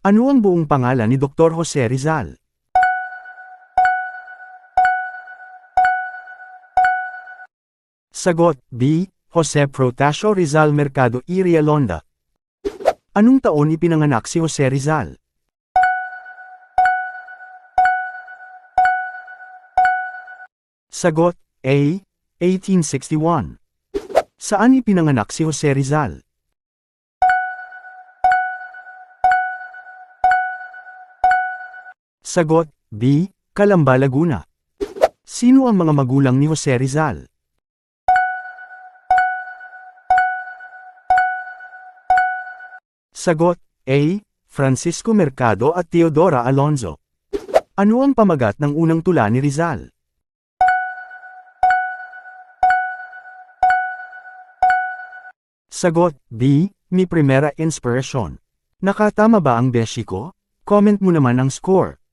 Ano ang buong pangalan ni Dr. Jose Rizal? Sagot, B. Jose Protasio Rizal Mercado y Realonda. Anong taon ipinanganak si Jose Rizal? Sagot, A. 1861. Saan ipinanganak si Jose Rizal? Sagot, B. Calamba, Laguna. Sino ang mga magulang ni Jose Rizal? Sagot, A. Francisco Mercado at Teodora Alonzo. Ano ang pamagat ng unang tula ni Rizal? Sagot, B. Mi Primera Inspiración. Nakatama ba ang beshi ko? Comment mo naman ang score.